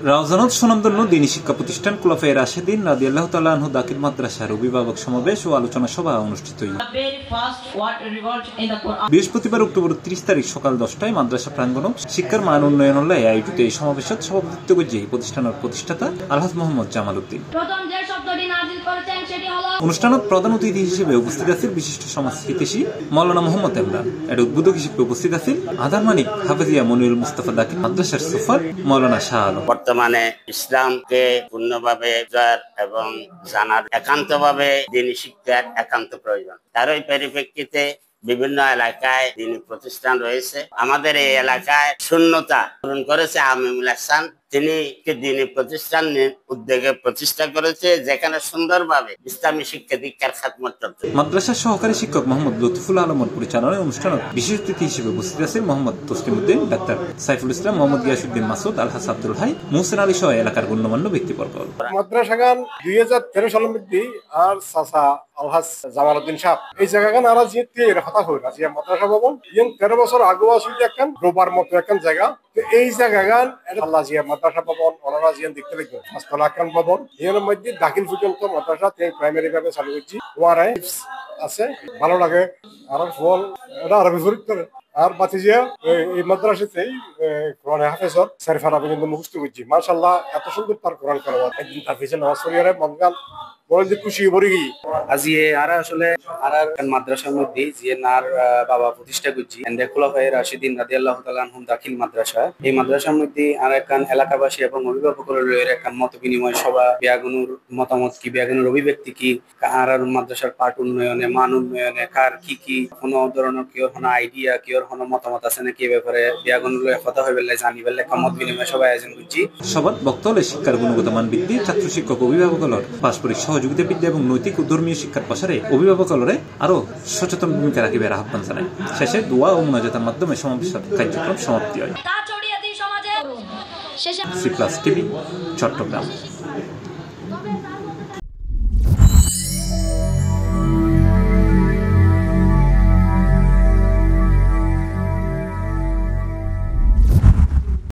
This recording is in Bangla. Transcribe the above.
রাউজানত সুনামধন্য দ্বীনী শিক্ষা প্রতিষ্ঠান খুলাফায়ে রাশেদিন রাদিয়াল্লাহু তাআলা আনহু দাখিল মাদ্রাসার অভিভাবক সমাবেশ ও আলোচনা সভা অনুষ্ঠিত হইল। বৃহস্পতিবার অক্টোবর 30 তারিখ সকাল 10টায় মাদ্রাসা প্রাঙ্গণ শিক্ষার মান উন্নয়ন লয়ে আয়োজিত এই সমাবেশত সভাপতিত্ব করেছেন প্রতিষ্ঠানের প্রতিষ্ঠাতা আলহাজ মোহাম্মদ জামাল উদ্দিন। অনুষ্ঠানত প্রধান অতিথি হিসেবে উপস্থিত আছেন বিশিষ্ট সমাজ হিতৈষী মাওলানা মোহাম্মদ ইমরান। এর উদ্বোধক হিসেবে উপস্থিত আছেন আধার মানিক হাফেজিয়া মনিরুল মুস্তাফা দাখিল মাদ্রাসার সুফার মাওলানা শাহ আলম। বর্তমানে ইসলামকে পূর্ণভাবে এবং জানার একান্তভাবে দ্বীনী শিক্ষার একান্ত প্রয়োজন। তার ওই পরিপ্রেক্ষিতে বিভিন্ন এলাকায় দ্বীনী প্রতিষ্ঠান রয়েছে। আমাদের এই এলাকায় শূন্যতা পূরণ করেছে আমিমুল হাসান। তিনি দ্বীনী প্রতিষ্ঠান উদ্যোগে প্রতিষ্ঠা করেছে, যেখানে সুন্দরভাবে ইসলামী শিক্ষা দীক্ষার খাদমত চলছে। মাদ্রাসার সহকারী শিক্ষক মোহাম্মদ লতিফুল আলমের পরিচালনায় অনুষ্ঠানে বিশেষ অতিথি হিসেবে উপস্থিত আছেন মোহাম্মদ তসলিম উদ্দিন, ডাক্তার সাইফুল ইসলাম, মোহাম্মদ গিয়াসউদ্দিন মাসুদ, আলহাজ আব্দুল হাই, মোহসেন আলী সহ এলাকার গণ্যমান্য ব্যক্তিবর্গ। মাদ্রাসাগান 2013 সালের মধ্যে আর চাচা আলহাজ জামাল উদ্দিন সাহেব এই জায়গাগান আর জিতে কথা হই রাজিয়া মাদ্রাসা ভবন 13 বছর আগে আসলে একখান রোবার মতো একখান জায়গা। এই জায়গাগান আল্লাহ জিয়া মাদ্রাসা ভবন ওনারা জিয়ান দেখতে লাগবে পাঁচতলা একখান ভবন। এর মধ্যে দাখিল পর্যন্ত মাদ্রাসা প্রাইমারি ভাবে চালু হচ্ছে। ওয়ারাই আছে ভালো লাগে আর ফল এটা আরবি ফরিদ করে আর বাতিজিয়া এই মাদ্রাসাতেই কোরআন হাফেজর সারিফার আমি কিন্তু মুখস্থ করছি। মাশাআল্লাহ এত সুন্দর তার কোরআন কালাওয়াত একদিন তার পিছনে নামাজ পড়িয়ারে মনগান বড় যে খুশি ভরে গিয়ে আজি আর আসলে আর মাদ্রাসার মধ্যে যে নার বাবা প্রতিষ্ঠা করছি খুলাফায়ে রাশেদিন রাদিয়াল্লাহু তাআলা আনহুম দাখিল মাদ্রাসা। এই মাদ্রাসার মধ্যে আর একখান এলাকাবাসী এবং অভিভাবকের একখান মত বিনিময় সভা, বিয়াগুনুর মতামত কি, বিয়াগুনুর অভিব্যক্তি কি, আর মাদ্রাসার পাঠ উন্নয়নে, মান উন্নয়নে কার কি কি কোনো ধরনের কেউ কোনো আইডিয়া কেউ কোনো মতামত আছে নাকি, এ ব্যাপারে বিয়াগুনুর কথা হয়ে বেলে জানি বেলে মত বিনিময় সভা আয়োজন করছি। সভাত বক্তব্য শিক্ষার গুণগত মান বৃদ্ধি, ছাত্র শিক্ষক অভিভাবকের পারস্পরিক সহযোগিতা বৃদ্ধি এবং নৈতিক ও ধর্মীয় শিক্ষার প্রসারে অভিভাবকরে আরো সচেতন ভূমিকা রাখিবার আহ্বান জানায়। শেষে দোয়া ও মুনাজাতের মাধ্যমে সমাবেশের কার্যক্রম সমাপ্তি হয়। C+ TV Chittagong.